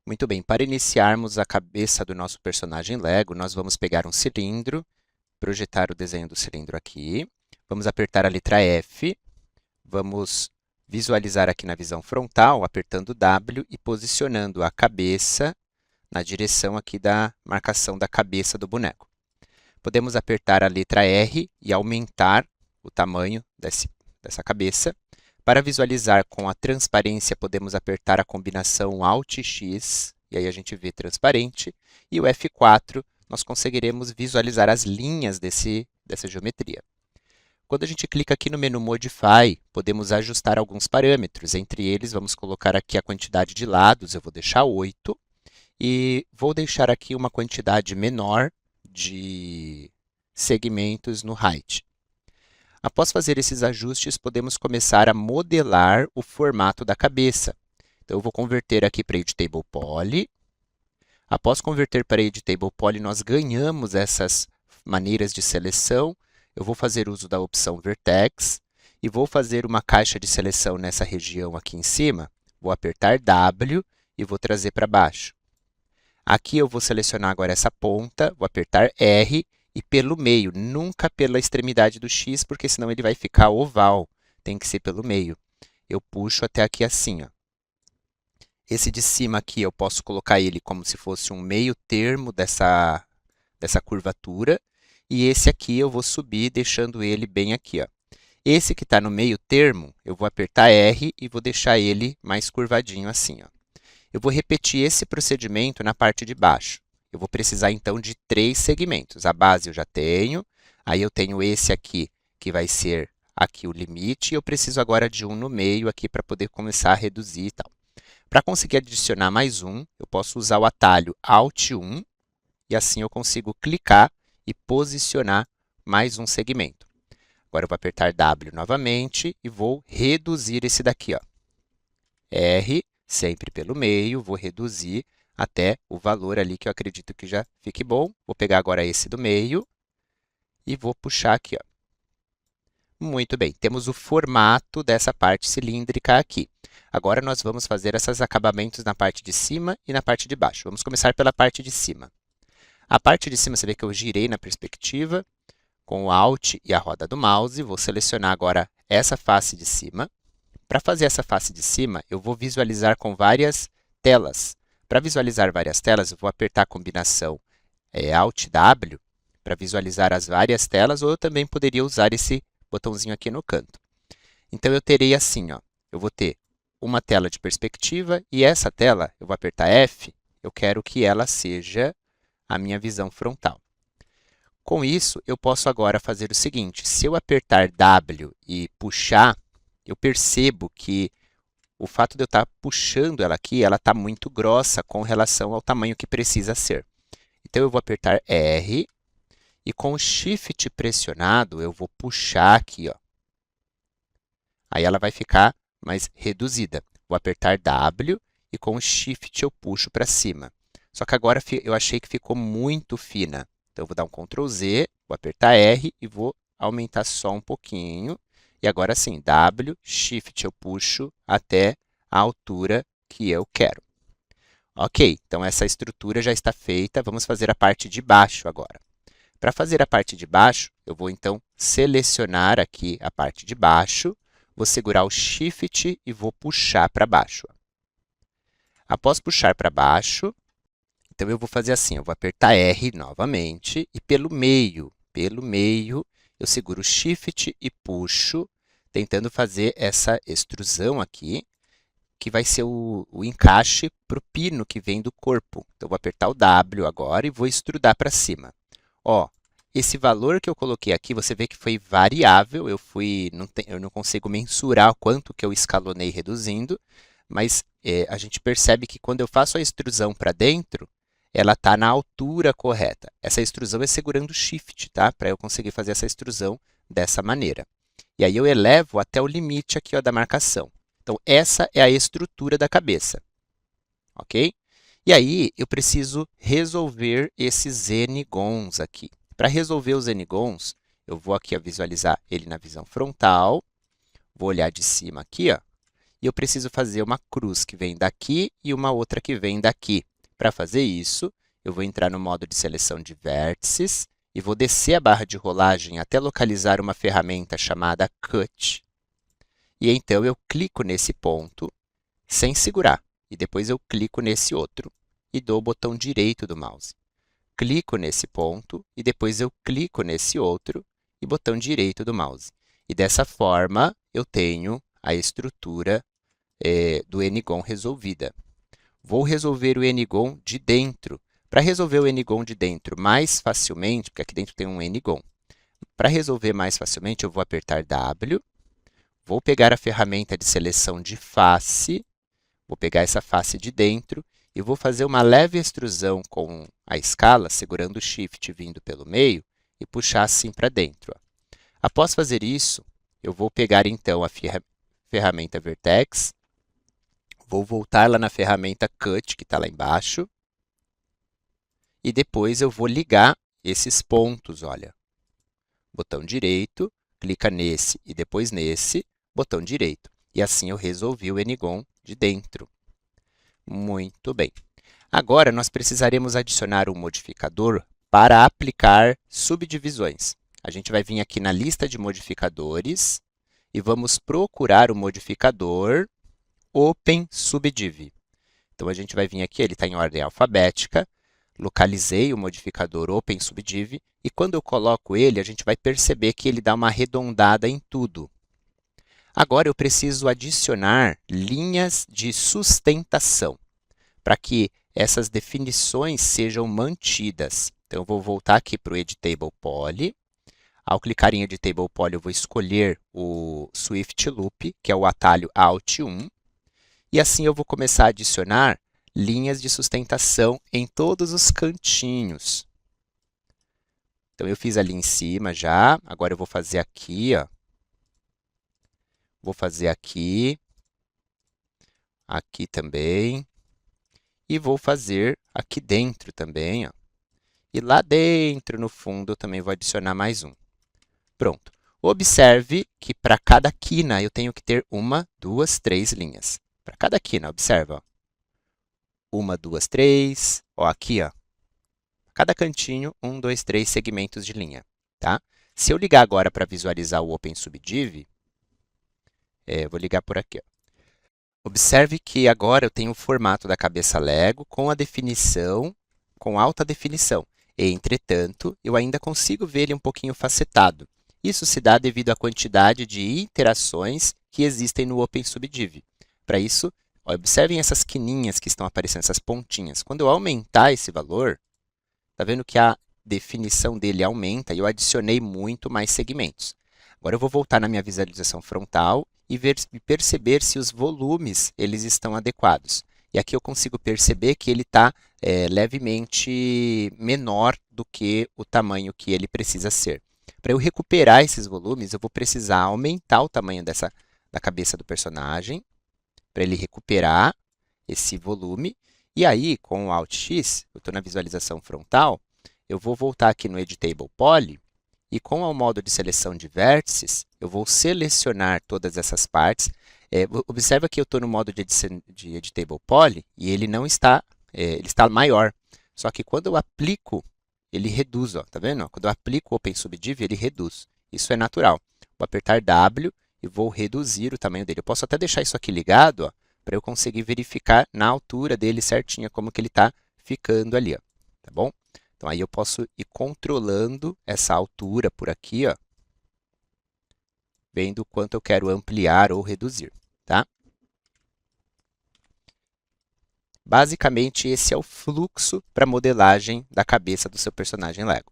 Muito bem, para iniciarmos a cabeça do nosso personagem Lego, nós vamos pegar um cilindro, projetar o desenho do cilindro aqui, vamos apertar a letra F, vamos visualizar aqui na visão frontal, apertando W e posicionando a cabeça na direção aqui da marcação da cabeça do boneco. Podemos apertar a letra R e aumentar o tamanho dessa cabeça. Para visualizar com a transparência, podemos apertar a combinação Alt X, e aí a gente vê transparente, e o F4, nós conseguiremos visualizar as linhas dessa geometria. Quando a gente clica aqui no menu Modify, podemos ajustar alguns parâmetros. Entre eles, vamos colocar aqui a quantidade de lados, eu vou deixar 8, e vou deixar aqui uma quantidade menor de segmentos no Height. Após fazer esses ajustes, podemos começar a modelar o formato da cabeça. Então, eu vou converter aqui para Editable Poly. Após converter para Editable Poly, nós ganhamos essas maneiras de seleção. Eu vou fazer uso da opção Vertex e vou fazer uma caixa de seleção nessa região aqui em cima. Vou apertar W e vou trazer para baixo. Aqui eu vou selecionar agora essa ponta, vou apertar R e pelo meio, nunca pela extremidade do X, porque senão ele vai ficar oval. Tem que ser pelo meio. Eu puxo até aqui assim, ó. Esse de cima aqui eu posso colocar ele como se fosse um meio termo dessa curvatura. E esse aqui eu vou subir, deixando ele bem aqui, ó. Esse que está no meio termo, eu vou apertar R e vou deixar ele mais curvadinho assim, ó. Eu vou repetir esse procedimento na parte de baixo. Eu vou precisar, então, de 3 segmentos. A base eu já tenho, aí eu tenho esse aqui, que vai ser aqui o limite, e eu preciso agora de um no meio aqui para poder começar a reduzir e tal. Para conseguir adicionar mais um, eu posso usar o atalho Alt 1, e assim eu consigo clicar e posicionar mais um segmento. Agora eu vou apertar W novamente e vou reduzir esse daqui, ó. R, sempre pelo meio, vou reduzir até o valor ali que eu acredito que já fique bom. Vou pegar agora esse do meio e vou puxar aqui, ó. Muito bem, temos o formato dessa parte cilíndrica aqui. Agora nós vamos fazer esses acabamentos na parte de cima e na parte de baixo. Vamos começar pela parte de cima. A parte de cima, você vê que eu girei na perspectiva com o Alt e a roda do mouse. Vou selecionar agora essa face de cima. Para fazer essa face de cima, eu vou visualizar com várias telas. Para visualizar várias telas, eu vou apertar a combinação Alt W para visualizar as várias telas, ou eu também poderia usar esse botãozinho aqui no canto. Então, eu terei assim, ó, eu vou ter uma tela de perspectiva e essa tela, eu vou apertar F, eu quero que ela seja a minha visão frontal. Com isso, eu posso agora fazer o seguinte, se eu apertar W e puxar, eu percebo que o fato de eu estar puxando ela aqui, ela está muito grossa com relação ao tamanho que precisa ser. Então, eu vou apertar R e com o Shift pressionado, eu vou puxar aqui, ó. Aí ela vai ficar mais reduzida. Vou apertar W e com o Shift eu puxo para cima. Só que agora eu achei que ficou muito fina. Então, eu vou dar um Ctrl Z, vou apertar R e vou aumentar só um pouquinho. E agora sim, W, Shift eu puxo até a altura que eu quero. Ok, então essa estrutura já está feita. Vamos fazer a parte de baixo agora. Para fazer a parte de baixo, eu vou então selecionar aqui a parte de baixo, vou segurar o Shift e vou puxar para baixo. Após puxar para baixo, então eu vou fazer assim, eu vou apertar R novamente e pelo meio, eu seguro o Shift e puxo, tentando fazer essa extrusão aqui, que vai ser o encaixe para o pino que vem do corpo. Então, eu vou apertar o W agora e vou extrudar para cima. Ó, esse valor que eu coloquei aqui, você vê que foi variável, eu não consigo mensurar quanto que eu escalonei reduzindo, mas a gente percebe que quando eu faço a extrusão para dentro, ela está na altura correta. Essa extrusão é segurando o Shift, tá? Para eu conseguir fazer essa extrusão dessa maneira. E aí eu elevo até o limite aqui, ó, da marcação. Então, essa é a estrutura da cabeça, ok? E aí, eu preciso resolver esses n-gons aqui. Para resolver os n-gons, eu vou aqui ó, visualizar ele na visão frontal, vou olhar de cima aqui, ó, e eu preciso fazer uma cruz que vem daqui e uma outra que vem daqui. Para fazer isso, eu vou entrar no modo de seleção de vértices e vou descer a barra de rolagem até localizar uma ferramenta chamada Cut. E então eu clico nesse ponto sem segurar, e depois eu clico nesse outro e dou o botão direito do mouse. Clico nesse ponto e depois eu clico nesse outro e botão direito do mouse. E dessa forma, eu tenho a estrutura do N-gon resolvida. Vou resolver o N-gon de dentro. Para resolver o N-gon de dentro mais facilmente, porque aqui dentro tem um N-gon, para resolver mais facilmente, eu vou apertar W, vou pegar a ferramenta de seleção de face, vou pegar essa face de dentro e vou fazer uma leve extrusão com a escala, segurando o Shift vindo pelo meio e puxar assim para dentro. Após fazer isso, eu vou pegar então a ferramenta Vertex, vou voltar lá na ferramenta Cut, que está lá embaixo, e depois eu vou ligar esses pontos, olha. Botão direito, clica nesse e depois nesse, botão direito. E assim eu resolvi o N-gon de dentro. Muito bem. Agora, nós precisaremos adicionar um modificador para aplicar subdivisões. A gente vai vir aqui na lista de modificadores e vamos procurar o modificador OpenSubdiv. Então, a gente vai vir aqui, ele está em ordem alfabética, localizei o modificador OpenSubdiv e quando eu coloco ele, a gente vai perceber que ele dá uma arredondada em tudo. Agora, eu preciso adicionar linhas de sustentação para que essas definições sejam mantidas. Então, eu vou voltar aqui para o Editable Poly. Ao clicar em Editable Poly, eu vou escolher o Swift Loop, que é o atalho Alt 1. E assim eu vou começar a adicionar linhas de sustentação em todos os cantinhos. Então, eu fiz ali em cima já. Agora, eu vou fazer aqui, ó. Vou fazer aqui. Aqui também. E vou fazer aqui dentro também, ó. E lá dentro, no fundo, eu também vou adicionar mais um. Pronto. Observe que para cada quina eu tenho que ter 1, 2, 3 linhas. Para cada quina, observa. 1, 2, 3. Ó, aqui, ó. Cada cantinho, 1, 2, 3 segmentos de linha. Tá? Se eu ligar agora para visualizar o OpenSubdiv, vou ligar por aqui, ó. Observe que agora eu tenho o formato da cabeça Lego com a definição, com alta definição. Entretanto, eu ainda consigo ver ele um pouquinho facetado. Isso se dá devido à quantidade de interações que existem no OpenSubdiv. Para isso, observem essas quininhas que estão aparecendo, essas pontinhas. Quando eu aumentar esse valor, está vendo que a definição dele aumenta e eu adicionei muito mais segmentos. Agora eu vou voltar na minha visualização frontal e perceber se os volumes eles estão adequados. E aqui eu consigo perceber que ele está levemente menor do que o tamanho que ele precisa ser. Para eu recuperar esses volumes, eu vou precisar aumentar o tamanho da cabeça do personagem, para ele recuperar esse volume. E aí, com o Alt X, eu estou na visualização frontal, eu vou voltar aqui no Editable Poly, e com o modo de seleção de vértices, eu vou selecionar todas essas partes. Observa que eu estou no modo de Editable Poly e ele não está, ele está maior. Só que quando eu aplico, ele reduz, ó, tá vendo? Quando eu aplico o OpenSubdiv, ele reduz. Isso é natural. Vou apertar W e vou reduzir o tamanho dele. Eu posso até deixar isso aqui ligado, para eu conseguir verificar na altura dele certinha como que ele está ficando ali, ó, tá bom? Então, aí eu posso ir controlando essa altura por aqui, ó, vendo o quanto eu quero ampliar ou reduzir, tá? Basicamente, esse é o fluxo para modelagem da cabeça do seu personagem Lego.